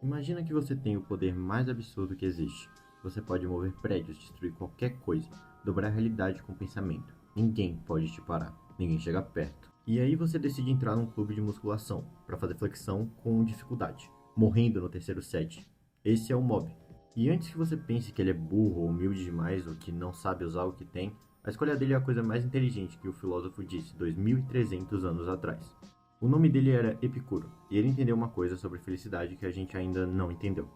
Imagina que você tem o poder mais absurdo que existe. Você pode mover prédios, destruir qualquer coisa, dobrar a realidade com o pensamento. Ninguém pode te parar, ninguém chega perto. E aí você decide entrar num clube de musculação para fazer flexão com dificuldade, morrendo no terceiro set. Esse é o Mob. E antes que você pense que ele é burro ou humilde demais ou que não sabe usar o que tem, a escolha dele é a coisa mais inteligente que o filósofo disse 2300 anos atrás. O nome dele era Epicuro, e ele entendeu uma coisa sobre felicidade que a gente ainda não entendeu.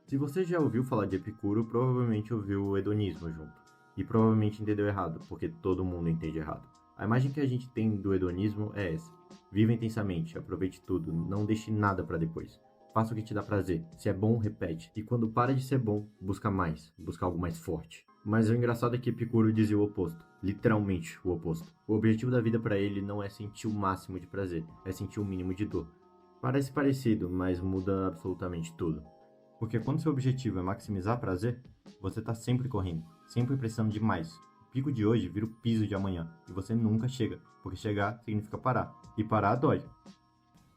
Se você já ouviu falar de Epicuro, provavelmente ouviu o hedonismo junto. E provavelmente entendeu errado, porque todo mundo entende errado. A imagem que a gente tem do hedonismo é essa. Viva intensamente, aproveite tudo, não deixe nada para depois. Faça o que te dá prazer. Se é bom, repete. E quando para de ser bom, busca mais, busca algo mais forte. Mas o engraçado é que Epicuro dizia o oposto, literalmente o oposto. O objetivo da vida para ele não é sentir o máximo de prazer, é sentir o mínimo de dor. Parece parecido, mas muda absolutamente tudo. Porque quando seu objetivo é maximizar prazer, você está sempre correndo, sempre precisando de mais. O pico de hoje vira o piso de amanhã, e você nunca chega, porque chegar significa parar, e parar dói.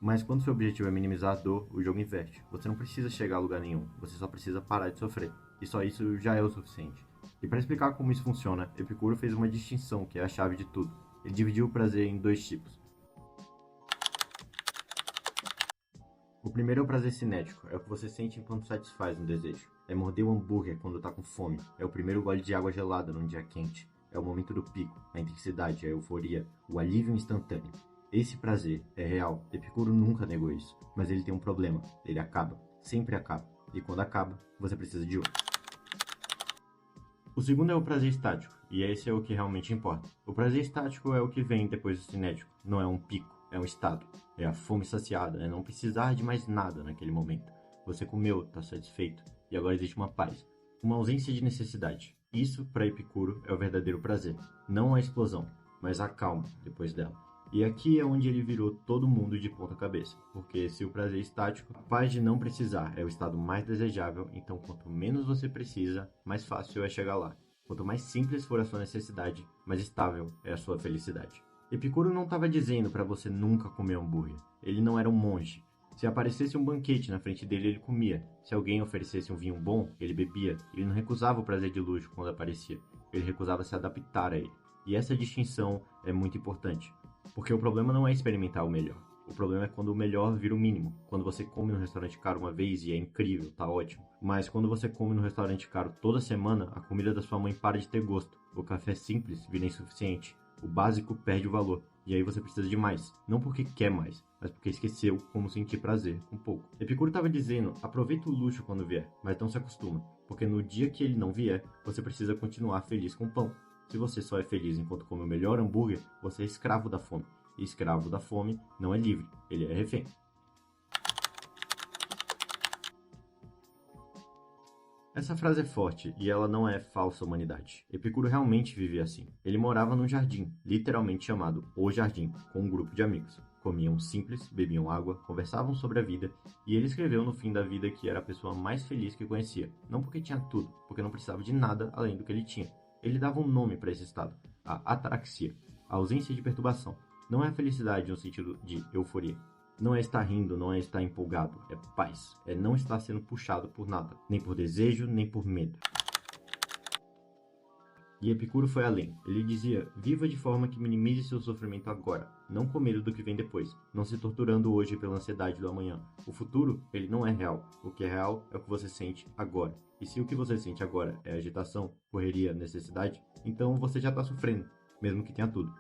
Mas quando seu objetivo é minimizar a dor, o jogo inverte. Você não precisa chegar a lugar nenhum, você só precisa parar de sofrer. E só isso já é o suficiente. E para explicar como isso funciona, Epicuro fez uma distinção que é a chave de tudo. Ele dividiu o prazer em dois tipos. O primeiro é o prazer cinético, é o que você sente enquanto satisfaz um desejo. É morder o hambúrguer quando tá com fome, é o primeiro gole de água gelada num dia quente. É o momento do pico, a intensidade, a euforia, o alívio instantâneo. Esse prazer é real, Epicuro nunca negou isso. Mas ele tem um problema, ele acaba, sempre acaba. E quando acaba, você precisa de outro. O segundo é o prazer estático, e esse é o que realmente importa. O prazer estático é o que vem depois do cinético, não é um pico, é um estado. É a fome saciada, é não precisar de mais nada naquele momento. Você comeu, está satisfeito, e agora existe uma paz, uma ausência de necessidade. Isso, para Epicuro, é o verdadeiro prazer, não a explosão, mas a calma depois dela. E aqui é onde ele virou todo mundo de ponta cabeça, porque se o prazer estático, a paz de não precisar é o estado mais desejável, então quanto menos você precisa, mais fácil é chegar lá. Quanto mais simples for a sua necessidade, mais estável é a sua felicidade. Epicuro não estava dizendo para você nunca comer hambúrguer. Ele não era um monge. Se aparecesse um banquete na frente dele, ele comia. Se alguém oferecesse um vinho bom, ele bebia. Ele não recusava o prazer de luxo quando aparecia. Ele recusava se adaptar a ele. E essa distinção é muito importante. Porque o problema não é experimentar o melhor. O problema é quando o melhor vira o mínimo. Quando você come no restaurante caro uma vez e é incrível, tá ótimo. Mas quando você come no restaurante caro toda semana, a comida da sua mãe para de ter gosto. O café simples vira insuficiente. O básico perde o valor. E aí você precisa de mais. Não porque quer mais, mas porque esqueceu como sentir prazer com pouco. Epicuro estava dizendo, aproveita o luxo quando vier, mas não se acostuma. Porque no dia que ele não vier, você precisa continuar feliz com pão. Se você só é feliz enquanto come o melhor hambúrguer, você é escravo da fome. E escravo da fome não é livre, ele é refém. Essa frase é forte e ela não é falsa humanidade. Epicuro realmente vivia assim. Ele morava num jardim, literalmente chamado O Jardim, com um grupo de amigos. Comiam simples, bebiam água, conversavam sobre a vida, e ele escreveu no fim da vida que era a pessoa mais feliz que conhecia. Não porque tinha tudo, porque não precisava de nada além do que ele tinha. Ele dava um nome para esse estado, a ataraxia, a ausência de perturbação. Não é a felicidade no sentido de euforia. Não é estar rindo, não é estar empolgado, é paz. É não estar sendo puxado por nada, nem por desejo, nem por medo. E Epicuro foi além. Ele dizia, viva de forma que minimize seu sofrimento agora, não com medo do que vem depois, não se torturando hoje pela ansiedade do amanhã. O futuro, ele não é real. O que é real é o que você sente agora. E se o que você sente agora é agitação, correria, necessidade, então você já está sofrendo, mesmo que tenha tudo.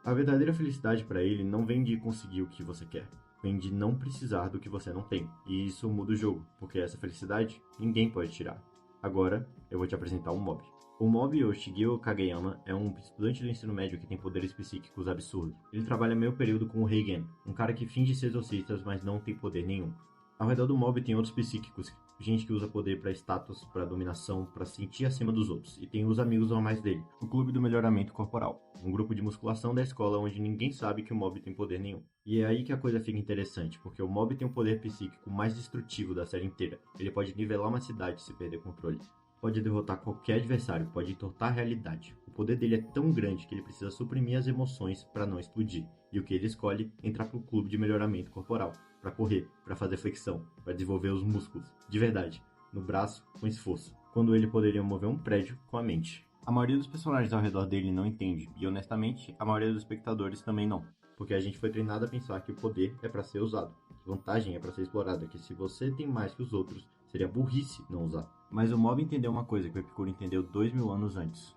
A verdadeira felicidade para ele não vem de conseguir o que você quer, vem de não precisar do que você não tem. E isso muda o jogo, porque essa felicidade ninguém pode tirar. Agora, eu vou te apresentar um mob. O mob, ou Shigeo Kageyama, é um estudante do ensino médio que tem poderes psíquicos absurdos. Ele trabalha meio período com o Reigen, um cara que finge ser exorcista, mas não tem poder nenhum. Ao redor do mob tem outros psíquicos, gente que usa poder para status, para dominação, para sentir acima dos outros, e tem os amigos normais dele, o Clube do Melhoramento Corporal, um grupo de musculação da escola onde ninguém sabe que o mob tem poder nenhum. E é aí que a coisa fica interessante, porque o mob tem o poder psíquico mais destrutivo da série inteira. Ele pode nivelar uma cidade se perder controle. Pode derrotar qualquer adversário, pode entortar a realidade. O poder dele é tão grande que ele precisa suprimir as emoções para não explodir. E o que ele escolhe é entrar pro clube de melhoramento corporal, para correr, para fazer flexão, para desenvolver os músculos, de verdade, no braço com esforço, quando ele poderia mover um prédio com a mente. A maioria dos personagens ao redor dele não entende, e honestamente, a maioria dos espectadores também não, porque a gente foi treinado a pensar que o poder é para ser usado, que vantagem é para ser explorada, que se você tem mais que os outros, seria burrice não usar. Mas o Mob entendeu uma coisa que o Epicuro entendeu 2000 anos antes.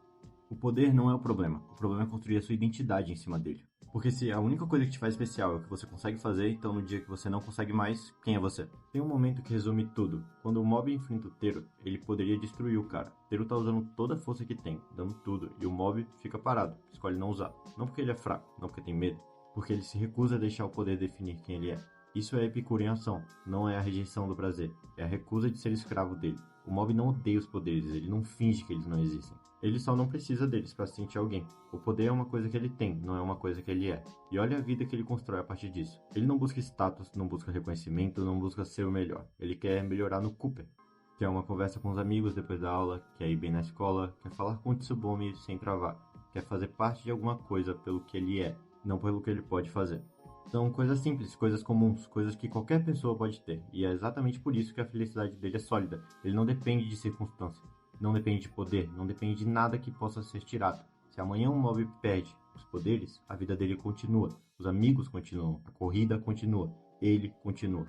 O poder não é o problema é construir a sua identidade em cima dele. Porque se a única coisa que te faz especial é o que você consegue fazer, então no dia que você não consegue mais, quem é você? Tem um momento que resume tudo. Quando o Mob enfrenta o Tero, ele poderia destruir o cara. O Tero tá usando toda a força que tem, dando tudo, e o Mob fica parado, escolhe não usar. Não porque ele é fraco, não porque tem medo, porque ele se recusa a deixar o poder definir quem ele é. Isso é Epicuro em ação, não é a rejeição do prazer, é a recusa de ser escravo dele. O Mob não odeia os poderes, ele não finge que eles não existem. Ele só não precisa deles para se sentir alguém. O poder é uma coisa que ele tem, não é uma coisa que ele é. E olha a vida que ele constrói a partir disso. Ele não busca status, não busca reconhecimento, não busca ser o melhor. Ele quer melhorar no Cooper. Quer uma conversa com os amigos depois da aula, quer ir bem na escola, quer falar com o Tsubomi sem travar. Quer fazer parte de alguma coisa pelo que ele é, não pelo que ele pode fazer. São coisas simples, coisas comuns, coisas que qualquer pessoa pode ter. E é exatamente por isso que a felicidade dele é sólida. Ele não depende de circunstâncias. Não depende de poder, não depende de nada que possa ser tirado. Se amanhã um Mob perde os poderes, a vida dele continua, os amigos continuam, a corrida continua, ele continua.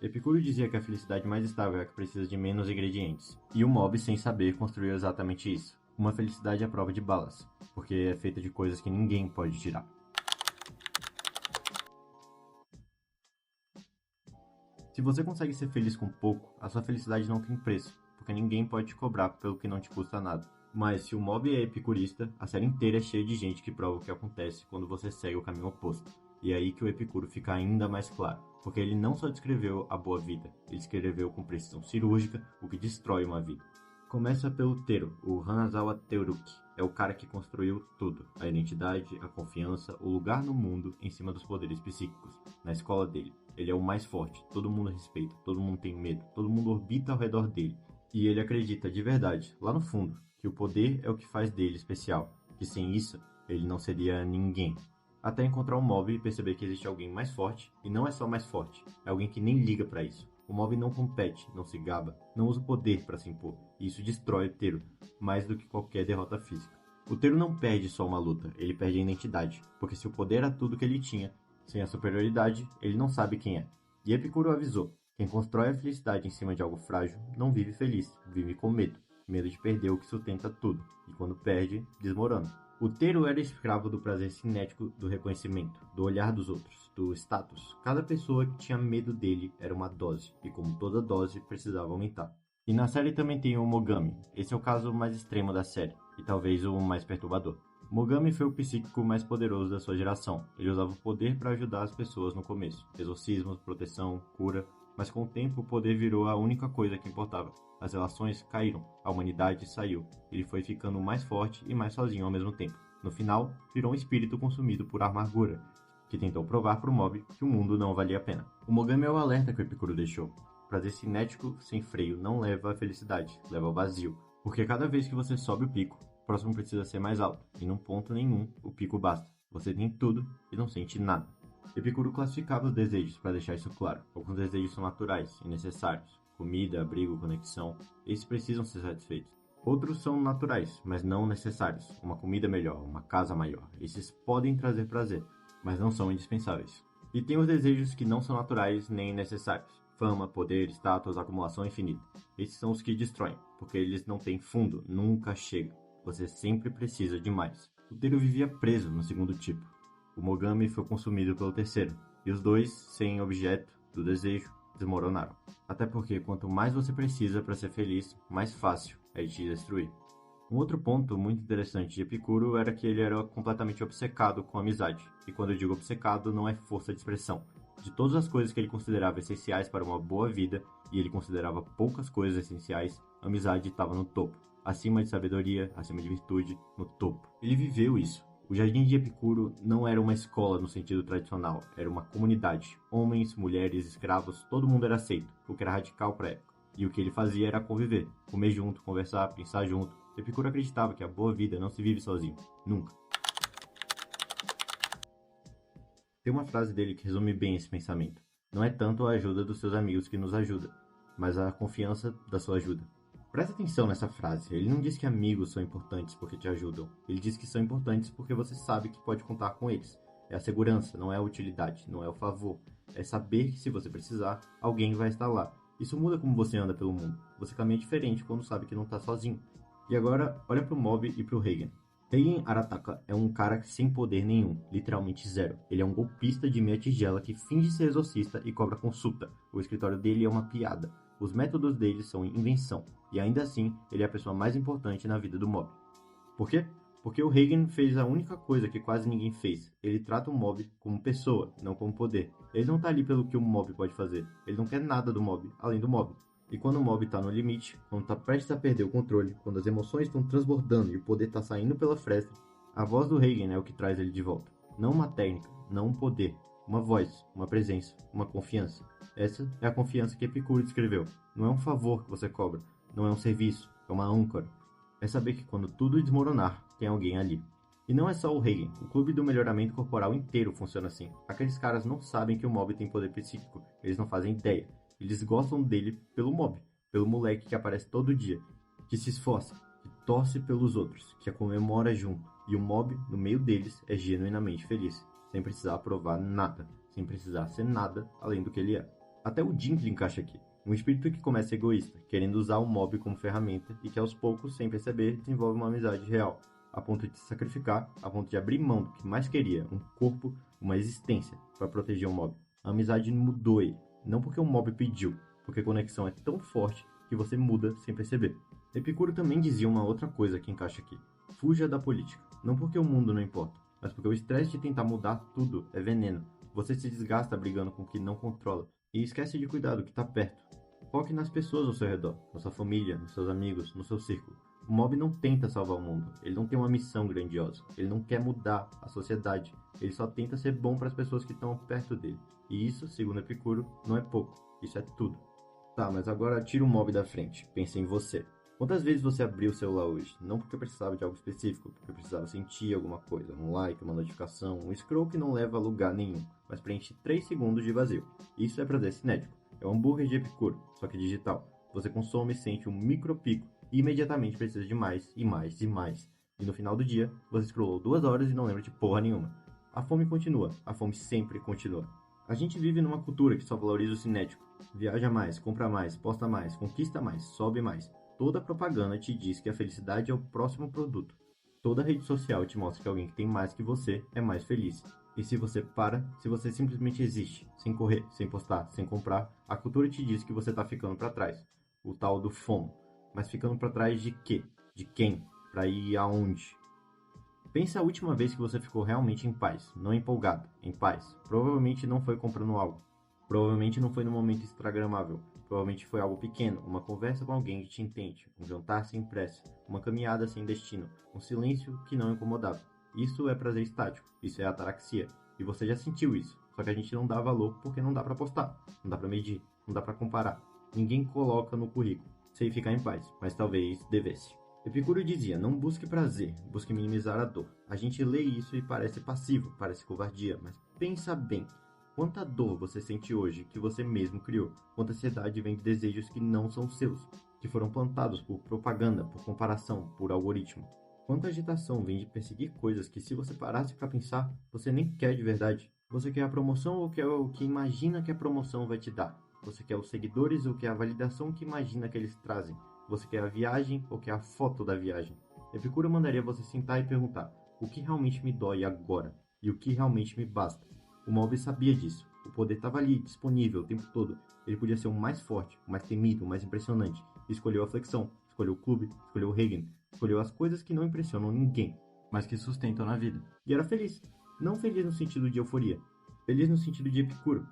Epicuro dizia que a felicidade mais estável é a que precisa de menos ingredientes. E o Mob, sem saber, construiu exatamente isso. Uma felicidade à prova de balas, porque é feita de coisas que ninguém pode tirar. Se você consegue ser feliz com pouco, a sua felicidade não tem preço, porque ninguém pode te cobrar pelo que não te custa nada. Mas se o Mob é epicurista, a série inteira é cheia de gente que prova o que acontece quando você segue o caminho oposto. E é aí que o Epicuro fica ainda mais claro, porque ele não só descreveu a boa vida, ele escreveu com precisão cirúrgica o que destrói uma vida. Começa pelo Tero, o Hanazawa Teruki. É o cara que construiu tudo, a identidade, a confiança, o lugar no mundo em cima dos poderes psíquicos, na escola dele. Ele é o mais forte, todo mundo respeita, todo mundo tem medo, todo mundo orbita ao redor dele. E ele acredita de verdade, lá no fundo, que o poder é o que faz dele especial, que sem isso, ele não seria ninguém. Até encontrar um Mob e perceber que existe alguém mais forte, e não é só mais forte, é alguém que nem liga pra isso. O Mob não compete, não se gaba, não usa o poder para se impor, e isso destrói o Tero, mais do que qualquer derrota física. O Tero não perde só uma luta, ele perde a identidade, porque se o poder era tudo que ele tinha, sem a superioridade, ele não sabe quem é. E Epicuro avisou, quem constrói a felicidade em cima de algo frágil não vive feliz, vive com medo. Medo de perder o que sustenta tudo, e quando perde, desmorona. O Tero era escravo do prazer cinético do reconhecimento, do olhar dos outros, do status. Cada pessoa que tinha medo dele era uma dose, e como toda dose, precisava aumentar. E na série também tem o Mogami. Esse é o caso mais extremo da série, e talvez o mais perturbador. Mogami foi o psíquico mais poderoso da sua geração. Ele usava o poder para ajudar as pessoas no começo. Exorcismos, proteção, cura. Mas com o tempo o poder virou a única coisa que importava. As relações caíram, a humanidade saiu. Ele foi ficando mais forte e mais sozinho ao mesmo tempo. No final, virou um espírito consumido por amargura, que tentou provar para o Mob que o mundo não valia a pena. O Mogami é o alerta que o Epicuro deixou. Prazer cinético sem freio não leva à felicidade, leva ao vazio. Porque cada vez que você sobe o pico, o próximo precisa ser mais alto. E num ponto nenhum, o pico basta. Você tem tudo e não sente nada. Epicuro classificava os desejos para deixar isso claro. Alguns desejos são naturais e necessários. Comida, abrigo, conexão. Esses precisam ser satisfeitos. Outros são naturais, mas não necessários. Uma comida melhor, uma casa maior. Esses podem trazer prazer, mas não são indispensáveis. E tem os desejos que não são naturais nem necessários. Fama, poder, status, acumulação infinita. Esses são os que destroem, porque eles não têm fundo, nunca chegam. Você sempre precisa de mais. O Tero vivia preso no segundo tipo. O Mogami foi consumido pelo terceiro, e os dois, sem objeto do desejo, desmoronaram. Até porque quanto mais você precisa para ser feliz, mais fácil é de te destruir. Um outro ponto muito interessante de Epicuro era que ele era completamente obcecado com a amizade. E quando eu digo obcecado, não é força de expressão. De todas as coisas que ele considerava essenciais para uma boa vida, e ele considerava poucas coisas essenciais, a amizade estava no topo. Acima de sabedoria, acima de virtude, no topo. Ele viveu isso. O Jardim de Epicuro não era uma escola no sentido tradicional, era uma comunidade. Homens, mulheres, escravos, todo mundo era aceito, o que era radical para a época. E o que ele fazia era conviver, comer junto, conversar, pensar junto. Epicuro acreditava que a boa vida não se vive sozinho, nunca. Tem uma frase dele que resume bem esse pensamento. Não é tanto a ajuda dos seus amigos que nos ajuda, mas a confiança da sua ajuda. Presta atenção nessa frase. Ele não diz que amigos são importantes porque te ajudam. Ele diz que são importantes porque você sabe que pode contar com eles. É a segurança, não é a utilidade, não é o favor. É saber que se você precisar, alguém vai estar lá. Isso muda como você anda pelo mundo. Você caminha diferente quando sabe que não está sozinho. E agora, olha pro Mob e pro Reigen. Reigen Arataka é um cara sem poder nenhum, literalmente zero. Ele é um golpista de meia tigela que finge ser exorcista e cobra consulta. O escritório dele é uma piada. Os métodos dele são invenção, e ainda assim, ele é a pessoa mais importante na vida do Mob. Por quê? Porque o Reigen fez a única coisa que quase ninguém fez. Ele trata o Mob como pessoa, não como poder. Ele não tá ali pelo que o Mob pode fazer. Ele não quer nada do Mob, além do Mob. E quando o Mob tá no limite, quando tá prestes a perder o controle, quando as emoções estão transbordando e o poder tá saindo pela fresta, a voz do Reigen é o que traz ele de volta. Não uma técnica, não um poder, uma voz, uma presença, uma confiança. Essa é a confiança que Epicuro descreveu. Não é um favor que você cobra, não é um serviço, é uma âncora. É saber que quando tudo desmoronar, tem alguém ali. E não é só o Reigen, o clube do melhoramento corporal inteiro funciona assim. Aqueles caras não sabem que o Mob tem poder psíquico, eles não fazem ideia. Eles gostam dele pelo Mob, pelo moleque que aparece todo dia, que se esforça, que torce pelos outros, que a comemora junto. E o Mob, no meio deles, é genuinamente feliz, sem precisar provar nada, sem precisar ser nada além do que ele é. Até o Jingle encaixa aqui. Um espírito que começa egoísta, querendo usar o Mob como ferramenta e que aos poucos, sem perceber, desenvolve uma amizade real, a ponto de se sacrificar, a ponto de abrir mão do que mais queria, um corpo, uma existência, para proteger o Mob. A amizade mudou ele. Não porque o Mob pediu, porque a conexão é tão forte que você muda sem perceber. Epicuro também dizia uma outra coisa que encaixa aqui. Fuja da política. Não porque o mundo não importa, mas porque o estresse de tentar mudar tudo é veneno. Você se desgasta brigando com o que não controla e esquece de cuidar do que está perto. Foque nas pessoas ao seu redor, na sua família, nos seus amigos, no seu círculo. O Mob não tenta salvar o mundo, ele não tem uma missão grandiosa, ele não quer mudar a sociedade, ele só tenta ser bom para as pessoas que estão perto dele. E isso, segundo Epicuro, não é pouco, isso é tudo. Tá, mas agora tira o Mob da frente, pense em você. Quantas vezes você abriu o celular hoje? Não porque precisava de algo específico, porque precisava sentir alguma coisa, um like, uma notificação, um scroll que não leva a lugar nenhum, mas preenche 3 segundos de vazio. Isso é prazer cinético. É o hambúrguer de Epicuro, só que digital. Você consome e sente um micropico e imediatamente precisa de mais e mais e mais. E no final do dia, você scrollou 2 horas e não lembra de porra nenhuma. A fome continua, a fome sempre continua. A gente vive numa cultura que só valoriza o cinético. Viaja mais, compra mais, posta mais, conquista mais, sobe mais. Toda propaganda te diz que a felicidade é o próximo produto. Toda rede social te mostra que alguém que tem mais que você é mais feliz. E se você para, se você simplesmente existe, sem correr, sem postar, sem comprar, a cultura te diz que você está ficando para trás. O tal do FOMO. Mas ficando para trás de quê? De quem? Para ir aonde? Pensa a última vez que você ficou realmente em paz, não empolgado, em paz. Provavelmente não foi comprando algo. Provavelmente não foi num momento instagramável. Provavelmente foi algo pequeno, uma conversa com alguém que te entende, um jantar sem pressa, uma caminhada sem destino, um silêncio que não incomodava. Isso é prazer estático, isso é ataraxia. E você já sentiu isso, só que a gente não dá valor porque não dá pra postar, não dá pra medir, não dá pra comparar. Ninguém coloca no currículo. Sei ficar em paz, mas talvez devesse. Epicuro dizia, não busque prazer, busque minimizar a dor. A gente lê isso e parece passivo, parece covardia, mas pensa bem. Quanta dor você sente hoje que você mesmo criou? Quanta ansiedade vem de desejos que não são seus, que foram plantados por propaganda, por comparação, por algoritmo? Quanta agitação vem de perseguir coisas que, se você parasse para pensar, você nem quer de verdade? Você quer a promoção ou quer o que imagina que a promoção vai te dar? Você quer os seguidores ou quer a validação que imagina que eles trazem? Você quer a viagem ou quer a foto da viagem? Epicuro mandaria você sentar e perguntar: o que realmente me dói agora? E o que realmente me basta? O Mob sabia disso. O poder estava ali, disponível o tempo todo. Ele podia ser o mais forte, o mais temido, o mais impressionante. Escolheu a flexão, escolheu o clube, escolheu o Reigen, escolheu as coisas que não impressionam ninguém, mas que sustentam na vida. E era feliz. Não feliz no sentido de euforia. Feliz no sentido de Epicuro.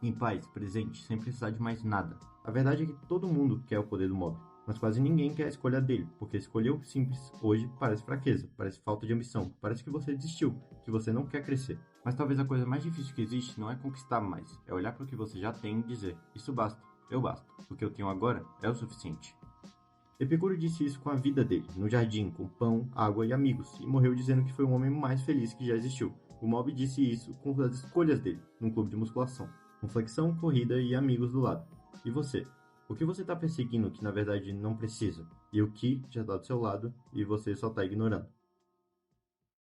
Em paz, presente, sem precisar de mais nada. A verdade é que todo mundo quer o poder do Mob, mas quase ninguém quer a escolha dele, porque escolher o simples hoje parece fraqueza, parece falta de ambição, parece que você desistiu, que você não quer crescer. Mas talvez a coisa mais difícil que existe não é conquistar mais, é olhar para o que você já tem e dizer: isso basta, eu basto, o que eu tenho agora é o suficiente. Epicuro disse isso com a vida dele, no jardim, com pão, água e amigos, e morreu dizendo que foi o homem mais feliz que já existiu. O Mob disse isso com as escolhas dele, num clube de musculação, com flexão, corrida e amigos do lado. E você? O que você tá perseguindo que na verdade não precisa? E o que já tá do seu lado e você só tá ignorando?